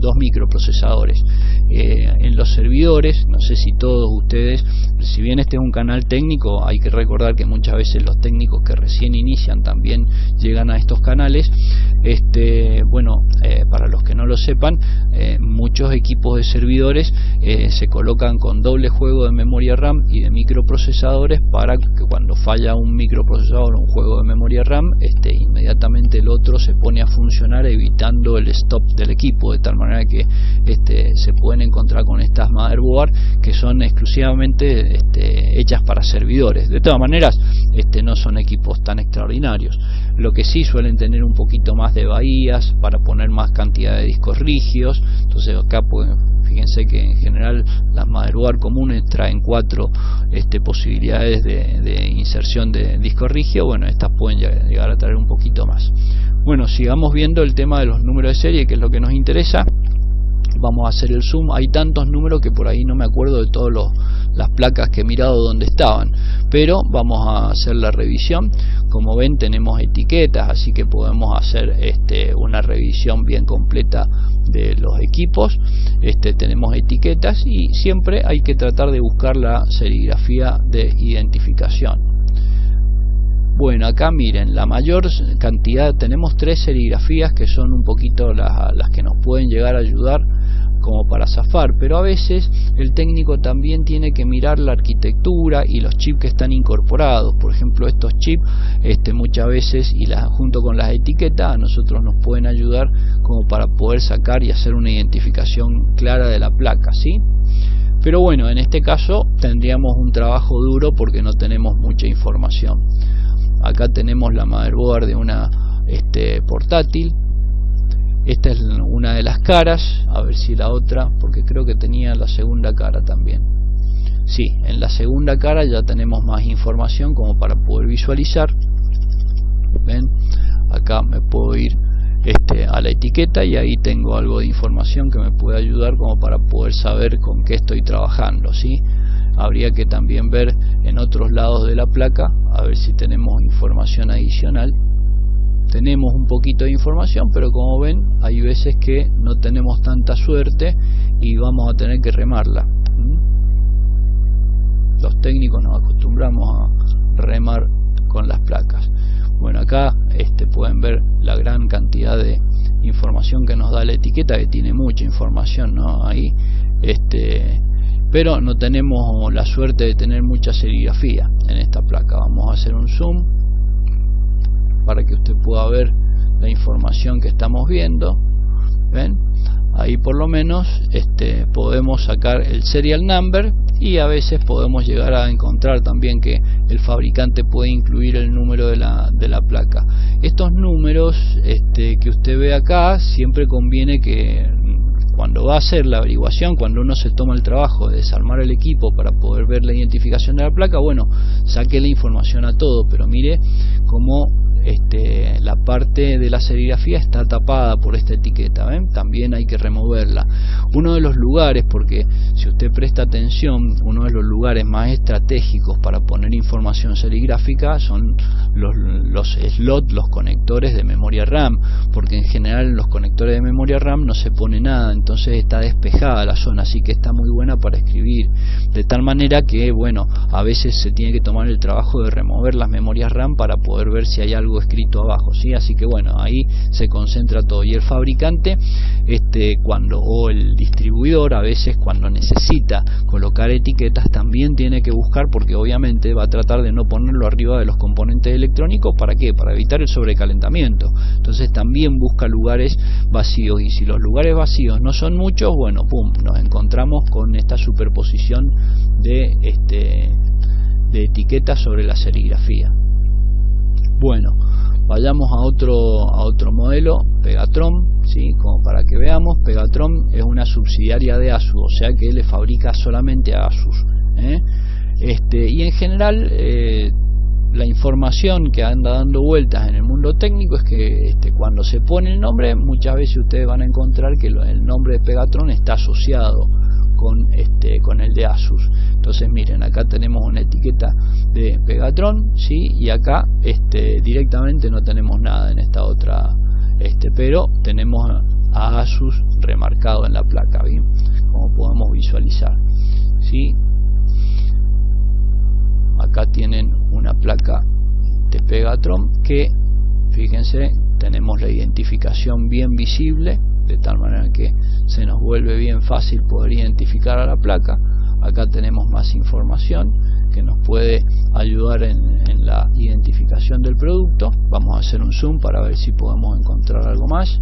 dos microprocesadores. En los servidores, no sé si todos ustedes, si bien este es un canal técnico, hay que recordar que muchas veces los técnicos que recién inician también llegan a estos canales. Bueno, para los que no lo sepan, muchos equipos de servidores se colocan con doble juego de memoria RAM y de microprocesadores para que cuando falla un microprocesador o un juego de memoria RAM, inmediatamente el otro se pone a funcionar, evitando el stop del equipo, de tal manera que se pueden encontrar con estas motherboard que son exclusivamente hechas para servidores. De todas maneras, no son equipos tan extraordinarios. Lo que sí suelen tener un poquito más de bahías para poner más cantidad de discos rígidos. Entonces acá fíjense que en general las motherboard comunes traen 4 posibilidades de inserción de disco rígido. Bueno, estas pueden llegar a traer un poquito más. Bueno, sigamos viendo el tema de los números de serie, que es lo que nos interesa. Vamos a hacer el zoom. Hay tantos números que por ahí no me acuerdo de todas las placas que he mirado donde estaban, pero vamos a hacer la revisión. Como ven, tenemos etiquetas, así que podemos hacer una revisión bien completa de los equipos. Tenemos etiquetas y siempre hay que tratar de buscar la serigrafía de identificación. Bueno, acá miren, la mayor cantidad, tenemos 3 serigrafías que son un poquito las que nos pueden llegar a ayudar como para zafar, pero a veces el técnico también tiene que mirar la arquitectura y los chips que están incorporados. Por ejemplo, estos chips muchas veces, y junto con las etiquetas, a nosotros nos pueden ayudar como para poder sacar y hacer una identificación clara de la placa, ¿sí? Pero bueno, en este caso tendríamos un trabajo duro porque no tenemos mucha información. Acá tenemos la motherboard de una portátil. Esta es una de las caras, a ver si la otra, porque creo que tenía la segunda cara también. Sí, en la segunda cara ya tenemos más información como para poder visualizar. Ven, acá me puedo ir a la etiqueta y ahí tengo algo de información que me puede ayudar como para poder saber con qué estoy trabajando, ¿sí? Habría que también ver en otros lados de la placa a ver si tenemos información adicional. Tenemos un poquito de información, pero como ven, hay veces que no tenemos tanta suerte y vamos a tener que remarla. Los técnicos nos acostumbramos a remar con las placas. Bueno, acá pueden ver la gran cantidad de información que nos da la etiqueta, que tiene mucha información, ¿no? Ahí, pero no tenemos la suerte de tener mucha serigrafía en esta placa. Vamos a hacer un zoom para que usted pueda ver la información que estamos viendo. ¿Ven? Ahí por lo menos podemos sacar el serial number, y a veces podemos llegar a encontrar también que el fabricante puede incluir el número de la placa. Estos números que usted ve acá, siempre conviene que cuando va a hacer la averiguación, cuando uno se toma el trabajo de desarmar el equipo para poder ver la identificación de la placa, bueno, saque la información a todo, pero mire cómo la parte de la serigrafía está tapada por esta etiqueta. ¿Ven? También hay que removerla. Uno de los lugares, porque si usted presta atención, uno de los lugares más estratégicos para poner información serigráfica son los slots, los conectores de memoria RAM, porque en general en los conectores de memoria RAM no se pone nada, entonces está despejada la zona, así que está muy buena para escribir, de tal manera que bueno, a veces se tiene que tomar el trabajo de remover las memorias RAM para poder ver si hay algo escrito abajo, ¿sí? Así que bueno, ahí se concentra todo, y el fabricante o el distribuidor a veces cuando necesita colocar etiquetas también tiene que buscar, porque obviamente va a tratar de no ponerlo arriba de los componentes electrónicos. ¿Para qué? Para evitar el sobrecalentamiento. Entonces también busca lugares vacíos, y si los lugares vacíos no son muchos, bueno, pum, nos encontramos con esta superposición de etiquetas sobre la serigrafía. Bueno, vayamos a otro modelo, Pegatron, ¿sí? Como para que veamos, Pegatron es una subsidiaria de ASUS, o sea que le fabrica solamente a ASUS, y en general la información que anda dando vueltas en el mundo técnico es que cuando se pone el nombre, muchas veces ustedes van a encontrar que el nombre de Pegatron está asociado con el de ASUS. Entonces miren, acá tenemos una etiqueta de Pegatron, ¿sí? Y acá directamente no tenemos nada en esta otra, pero tenemos a ASUS remarcado en la placa, bien, como podemos visualizar, ¿sí? Acá tienen una placa de Pegatron que, fíjense, tenemos la identificación bien visible, de tal manera que se nos vuelve bien fácil poder identificar a la placa. Acá tenemos más información que nos puede ayudar en la identificación del producto. Vamos a hacer un zoom para ver si podemos encontrar algo más.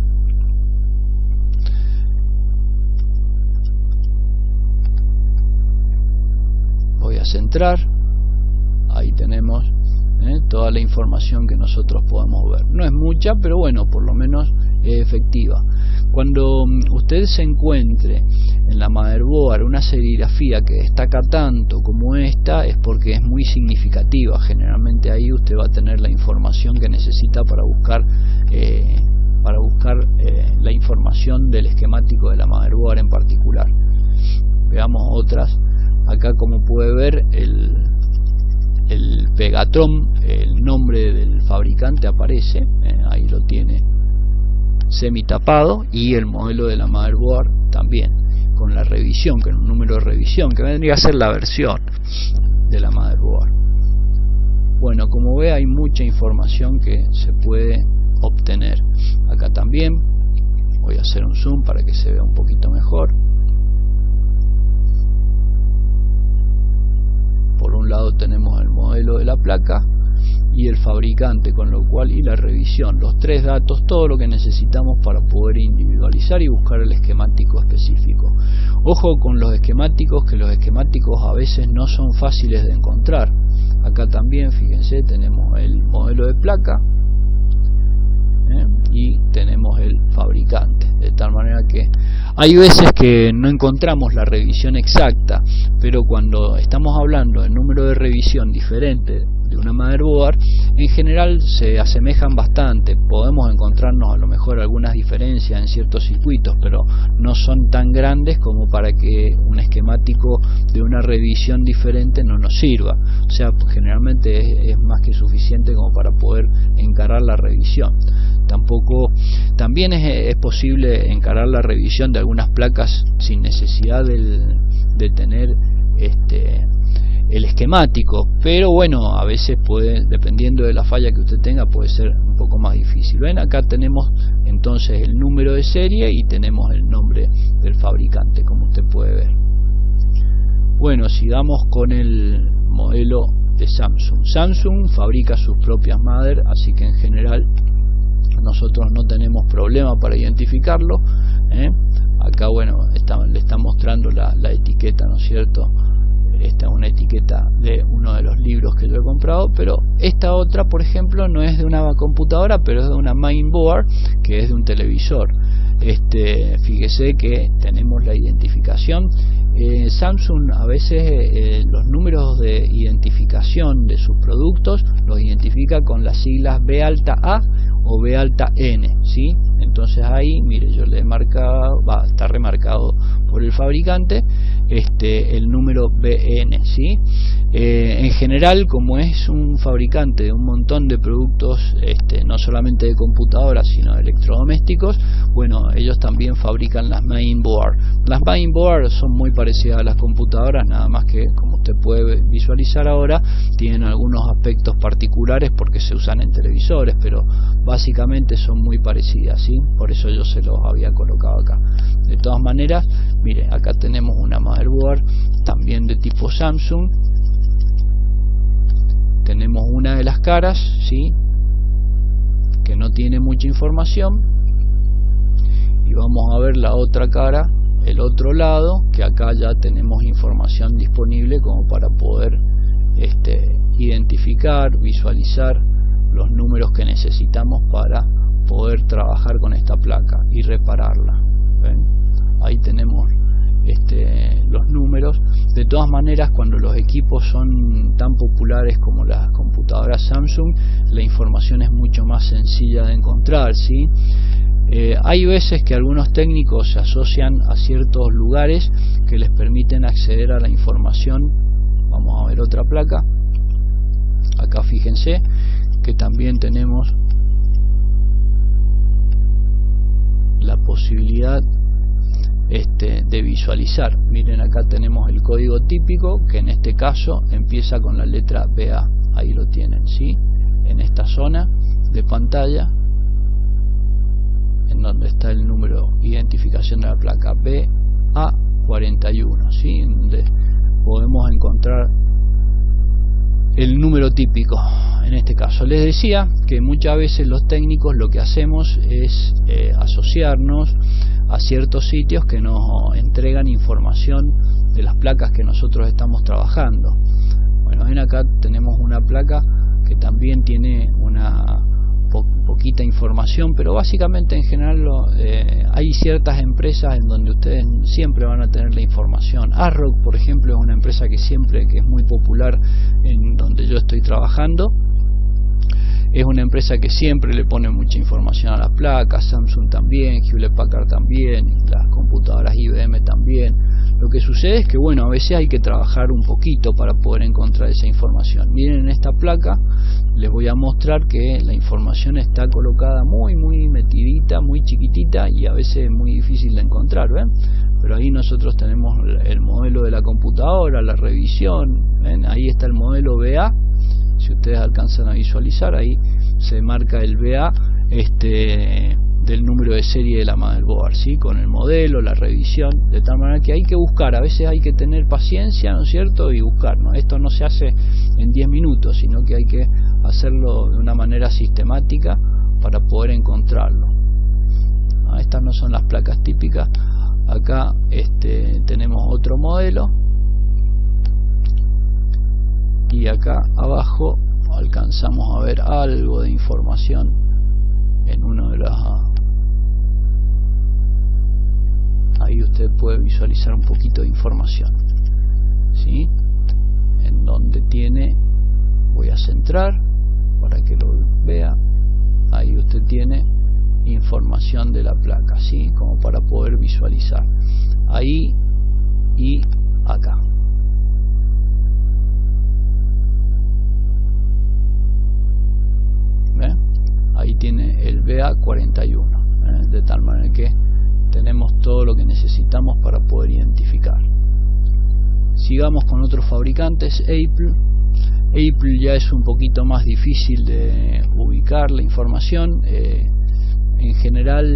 Voy a centrar. Ahí tenemos toda la información que nosotros podemos ver. No es mucha, pero bueno, por lo menos es efectiva. Cuando usted se encuentre en la motherboard una serigrafía que destaca tanto como esta, es porque es muy significativa. Generalmente ahí usted va a tener la información que necesita para buscar la información del esquemático de la motherboard en particular. Veamos otras. Acá, como puede ver, el Pegatron, el nombre del fabricante aparece, ahí lo tiene semi tapado, y el modelo de la motherboard también, con la revisión, que es un número de revisión, que vendría a ser la versión de la motherboard. Bueno, como ve, hay mucha información que se puede obtener. Acá también voy a hacer un zoom para que se vea un poquito mejor. Por un lado tenemos el modelo de la placa y el fabricante, con lo cual, y la revisión, los tres datos, todo lo que necesitamos para poder individualizar y buscar el esquemático específico. Ojo con los esquemáticos, que los esquemáticos a veces no son fáciles de encontrar. Acá también, fíjense, tenemos el modelo de placa y tenemos el fabricante, de tal manera que hay veces que no encontramos la revisión exacta, pero cuando estamos hablando de número de revisión diferente de una motherboard, en general se asemejan bastante. Podemos encontrarnos a lo mejor algunas diferencias en ciertos circuitos, pero no son tan grandes como para que un esquemático de una revisión diferente no nos sirva. O sea, generalmente es más que suficiente como para poder encarar la revisión. También es posible encarar la revisión de algunas placas sin necesidad de tener el esquemático, pero bueno, a veces puede, dependiendo de la falla que usted tenga, puede ser un poco más difícil. Ven, acá tenemos entonces el número de serie y tenemos el nombre del fabricante, como usted puede ver. Bueno, sigamos con el modelo Samsung. Samsung fabrica sus propias mother, así que en general nosotros no tenemos problema para identificarlo. Acá bueno, le está mostrando la etiqueta, ¿no es cierto? Esta es una etiqueta de uno de los libros que yo he comprado, pero esta otra, por ejemplo, no es de una computadora, pero es de una mainboard, que es de un televisor. Fíjese que tenemos la identificación. Samsung a veces los números de identificación de sus productos los identifica con las siglas B alta A o B alta N, ¿sí? Entonces ahí, mire, yo le he marcado, está remarcado por el fabricante el número BN, ¿sí? En general, como es un fabricante de un montón de productos, no solamente de computadoras sino de electrodomésticos, bueno, ellos también fabrican las mainboard. Las mainboard son muy parecidas a las computadoras, nada más que, como usted puede visualizar ahora, tienen algunos aspectos particulares porque se usan en televisores, pero básicamente son muy parecidas, ¿sí? Por eso yo se los había colocado acá. De todas maneras, mire, acá tenemos una motherboard también de tipo Samsung. Tenemos una de las caras, ¿sí?, que no tiene mucha información, y vamos a ver la otra cara, el otro lado, que acá ya tenemos información disponible como para poder identificar, visualizar los números que necesitamos para poder trabajar con esta placa y repararla. ¿Ven? Ahí tenemos los números. De todas maneras, cuando los equipos son tan populares como las computadoras Samsung, la información es mucho más sencilla de encontrar, ¿sí? Hay veces que algunos técnicos se asocian a ciertos lugares que les permiten acceder a la información. Vamos a ver otra placa. Acá fíjense que también tenemos la posibilidad de visualizar. Miren, acá tenemos el código típico, que en este caso empieza con la letra BA. Ahí lo tienen, ¿sí? En esta zona de pantalla, en donde está el número de identificación de la placa BA41, ¿sí? En donde podemos encontrar el número típico. En este caso les decía que muchas veces los técnicos lo que hacemos es asociarnos a ciertos sitios que nos entregan información de las placas que nosotros estamos trabajando. Bueno, ven, acá tenemos una placa que también tiene una poquita información, pero básicamente en general hay ciertas empresas en donde ustedes siempre van a tener la información. ASRock, por ejemplo, es una empresa que es muy popular en donde yo estoy trabajando. Es una empresa que siempre le pone mucha información a las placas. Samsung también, Hewlett Packard también, las computadoras IBM también. Lo que sucede es que, bueno, a veces hay que trabajar un poquito para poder encontrar esa información. Miren, en esta placa les voy a mostrar que la información está colocada muy metidita, muy chiquitita, y a veces es muy difícil de encontrar, ¿ven? Pero ahí nosotros tenemos el modelo de la computadora, la revisión, ¿ven? Ahí está el modelo BA. Si ustedes alcanzan a visualizar, ahí se marca el BA del número de serie de la motherboard, ¿sí? Con el modelo, la revisión, de tal manera que hay que buscar. A veces hay que tener paciencia, ¿no es cierto?, y buscar, ¿no? Esto no se hace en 10 minutos, sino que hay que hacerlo de una manera sistemática para poder encontrarlo. Estas no son las placas típicas. Acá tenemos otro modelo, y acá abajo alcanzamos a ver algo de información en uno de las... Ahí usted puede visualizar un poquito de información, ¿sí? En donde tiene, voy a centrar para que lo vea. Ahí usted tiene información de la placa, ¿sí? Como para poder visualizar ahí y acá. Ahí tiene el BA41, de tal manera que tenemos todo lo que necesitamos para poder identificar. Sigamos con otros fabricantes. Apple ya es un poquito más difícil de ubicar la información. En general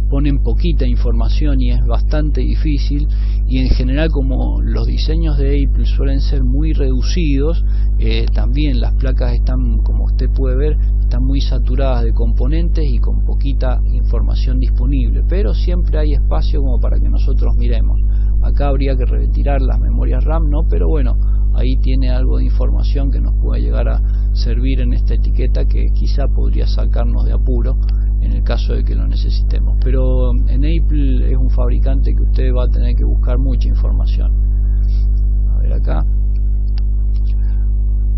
ponen poquita información y es bastante difícil, y en general como los diseños de Apple suelen ser muy reducidos, también las placas están, como usted puede ver, están muy saturadas de componentes y con poquita información disponible, pero siempre hay espacio como para que nosotros miremos. Acá habría que retirar las memorias RAM, ¿no? Pero bueno, ahí tiene algo de información que nos puede llegar a servir en esta etiqueta, que quizá podría sacarnos de apuro en el caso de que lo necesitemos. Pero en Apple es un fabricante que usted va a tener que buscar mucha información. A ver acá.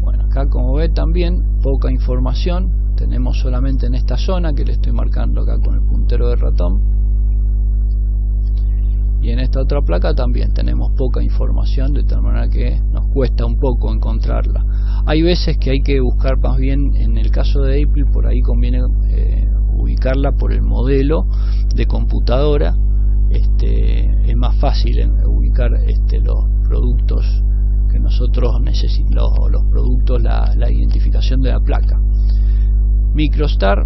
Bueno, acá como ve también poca información. Tenemos solamente en esta zona que le estoy marcando acá con el puntero de ratón. Y en esta otra placa también tenemos poca información, de tal manera que nos cuesta un poco encontrarla. Hay veces que hay que buscar más bien, en el caso de Apple, por ahí conviene ubicarla por el modelo de computadora. Es más fácil ubicar los productos que nosotros necesitamos, los productos, la identificación de la placa. Microstar,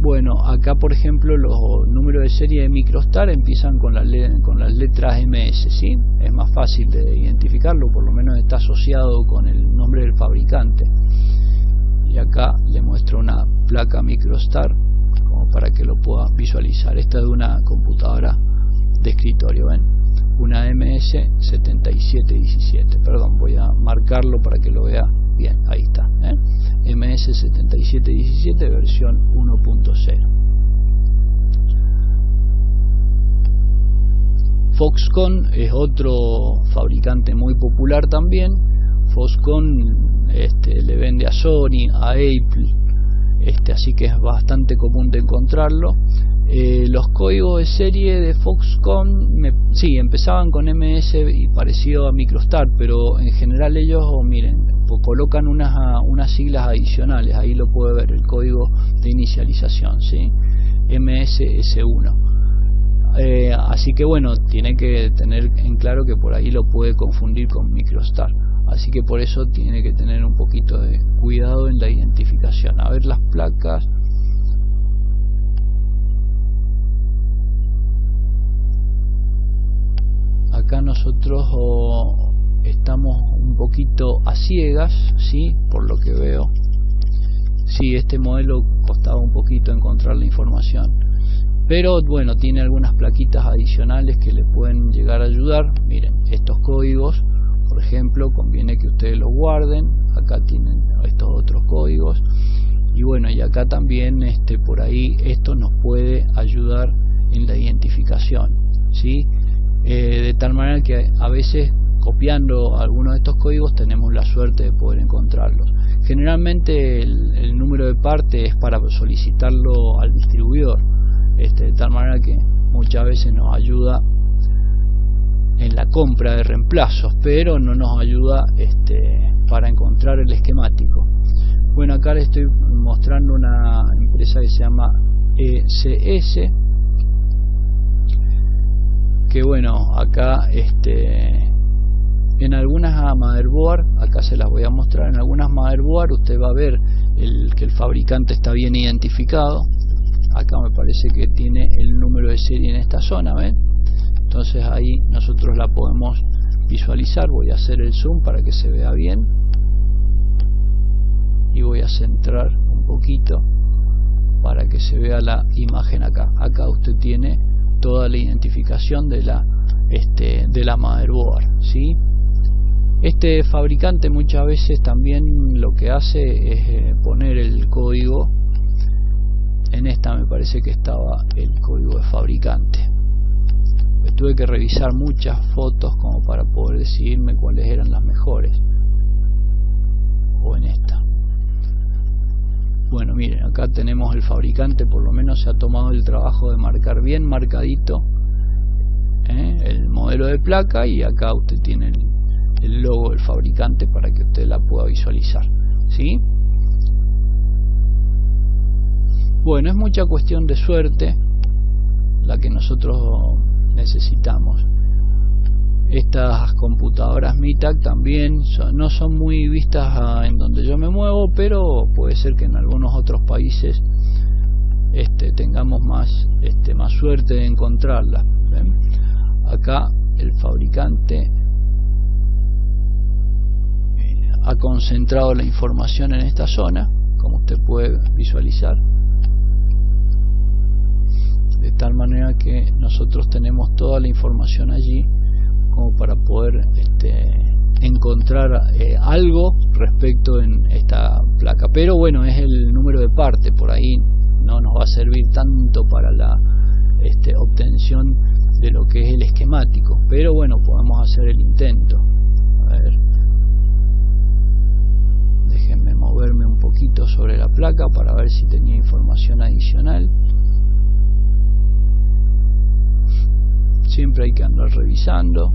bueno, acá por ejemplo los números de serie de Microstar empiezan con las letras MS, ¿sí? Es más fácil de identificarlo, por lo menos está asociado con el nombre del fabricante. Y acá le muestro una placa Microstar como para que lo pueda visualizar. Esta es de una computadora de escritorio, ¿ven? Una MS7717, perdón, voy a marcarlo para que lo vea bien. Ahí está, MS7717 versión 1.0. Foxconn es otro fabricante muy popular también. Foxconn le vende a Sony, a Apple, así que es bastante común de encontrarlo. Los códigos de serie de Foxconn sí, empezaban con MS y parecido a Microstar, pero en general ellos, miren, colocan unas siglas adicionales. Ahí lo puede ver, el código de inicialización, ¿sí? MSS1. Así que bueno, tiene que tener en claro que por ahí lo puede confundir con Microstar, así que por eso tiene que tener un poquito de cuidado en la identificación. A ver las placas. Acá nosotros estamos un poquito a ciegas, ¿sí? Por lo que veo. Sí, este modelo costaba un poquito encontrar la información, pero bueno, tiene algunas plaquitas adicionales que le pueden llegar a ayudar. Miren, estos códigos, por ejemplo, conviene que ustedes los guarden. Acá tienen estos otros códigos, y bueno, y acá también por ahí esto nos puede ayudar en la identificación, ¿sí? De tal manera que a veces copiando algunos de estos códigos tenemos la suerte de poder encontrarlos. Generalmente el número de parte es para solicitarlo al distribuidor, de tal manera que muchas veces nos ayuda en la compra de reemplazos, pero no nos ayuda para encontrar el esquemático. Bueno, acá les estoy mostrando una empresa que se llama ECS, que bueno, acá en algunas motherboard, acá se las voy a mostrar, en algunas motherboard usted va a ver que el fabricante está bien identificado. Acá me parece que tiene el número de serie en esta zona, ¿ven? Entonces ahí nosotros la podemos visualizar. Voy a hacer el zoom para que se vea bien y voy a centrar un poquito para que se vea la imagen acá. Acá usted tiene toda la identificación de la motherboard, ¿sí? Este fabricante muchas veces también lo que hace es poner el código. En esta me parece que estaba el código de fabricante. Tuve que revisar muchas fotos como para poder decidirme cuáles eran las mejores. O en esta. Bueno, miren, acá tenemos el fabricante, por lo menos se ha tomado el trabajo de marcar bien marcadito el modelo de placa, y acá usted tiene el logo del fabricante para que usted la pueda visualizar, ¿sí? Bueno, es mucha cuestión de suerte la que nosotros necesitamos. Estas computadoras MITAC también no son muy vistas en donde yo me muevo, pero puede ser que en algunos otros países tengamos más suerte de encontrarla. ¿Ven? Acá el fabricante ha concentrado la información en esta zona, como usted puede visualizar, de tal manera que nosotros tenemos toda la información allí como para poder encontrar algo respecto en esta placa. Pero bueno, es el número de parte, por ahí no nos va a servir tanto para la obtención de lo que es el esquemático, pero bueno, podemos hacer el intento. A ver, déjenme moverme un poquito sobre la placa para ver si tenía información adicional. Siempre hay que andar revisando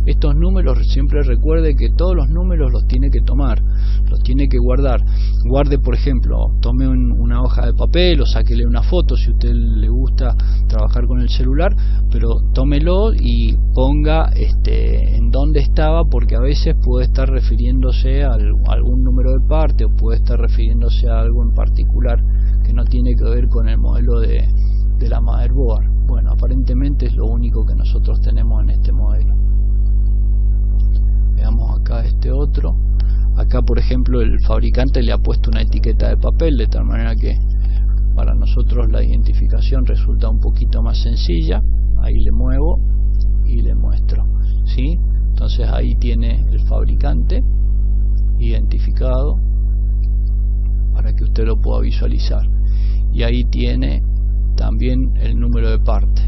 estos números. Siempre recuerde que todos los números los tiene que tomar, los tiene que guardar. Guarde, por ejemplo, tome una hoja de papel o sáquele una foto si a usted le gusta trabajar con el celular, pero tómelo y ponga en dónde estaba, porque a veces puede estar refiriéndose a algún número de parte o puede estar refiriéndose a algo en particular que no tiene que ver con el modelo de la motherboard. Bueno, aparentemente es lo único que nosotros tenemos en este modelo. Veamos acá otro. Acá, por ejemplo, el fabricante le ha puesto una etiqueta de papel, de tal manera que para nosotros la identificación resulta un poquito más sencilla. Ahí le muevo y le muestro, ¿sí? Entonces ahí tiene el fabricante identificado para que usted lo pueda visualizar, y ahí tiene también el número de parte.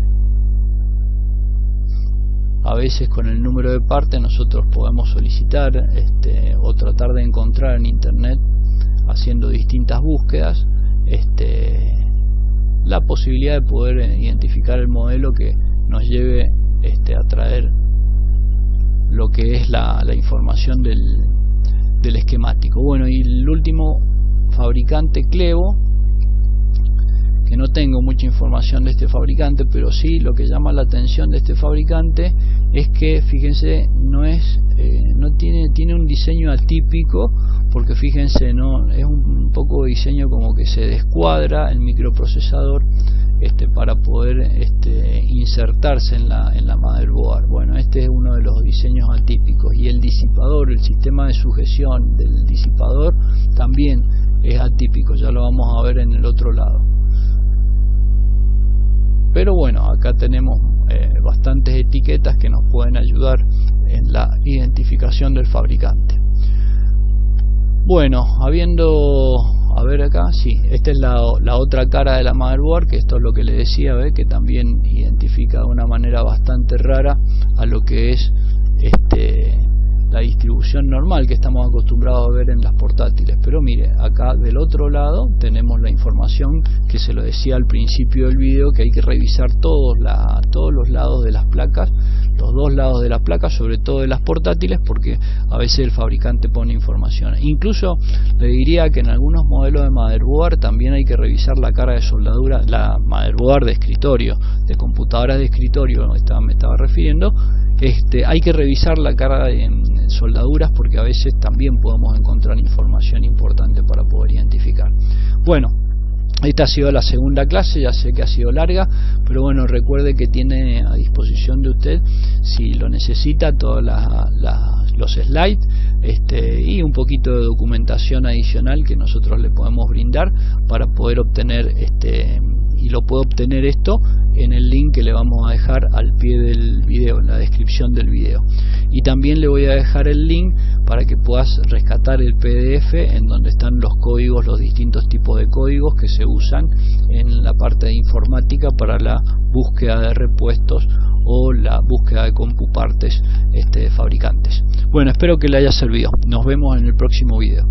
A veces con el número de parte nosotros podemos solicitar o tratar de encontrar en internet, haciendo distintas búsquedas, la posibilidad de poder identificar el modelo que nos lleve a traer lo que es la información del esquemático. Bueno, y el último fabricante, Clevo, que no tengo mucha información de este fabricante, pero sí lo que llama la atención de este fabricante es que, fíjense, tiene un diseño atípico, porque fíjense, no es un poco de diseño como que se descuadra el microprocesador para poder insertarse en la motherboard. Bueno, este es uno de los diseños atípicos, y el disipador, el sistema de sujeción del disipador también es atípico, ya lo vamos a ver en el otro lado. Pero bueno, acá tenemos bastantes etiquetas que nos pueden ayudar en la identificación del fabricante. Bueno, a ver acá, sí, esta es la otra cara de la motherboard, que esto es lo que le decía, ¿ve? Que también identifica de una manera bastante rara a lo que es la distribución normal que estamos acostumbrados a ver en las portátiles. Pero mire, acá del otro lado tenemos la información que se lo decía al principio del video, que hay que revisar todos los lados de las placas, los dos lados de la placa, sobre todo de las portátiles, porque a veces el fabricante pone información. Incluso le diría que en algunos modelos de motherboard también hay que revisar la cara de soldadura, la motherboard de escritorio, de computadoras de escritorio, me estaba refiriendo. Hay que revisar la cara de soldaduras, porque a veces también podemos encontrar información importante para poder identificar. Bueno, esta ha sido la segunda clase, ya sé que ha sido larga, pero bueno, recuerde que tiene a disposición de usted, si lo necesita, todos los slides y un poquito de documentación adicional que nosotros le podemos brindar para poder obtener y lo puede obtener esto en el link que le vamos a dejar al pie del video, en la descripción del video. Y también le voy a dejar el link para que puedas rescatar el PDF en donde están los códigos, los distintos tipos de códigos que se usan en la parte de informática para la búsqueda de repuestos o la búsqueda de compupartes de fabricantes. Bueno, espero que le haya servido. Nos vemos en el próximo video.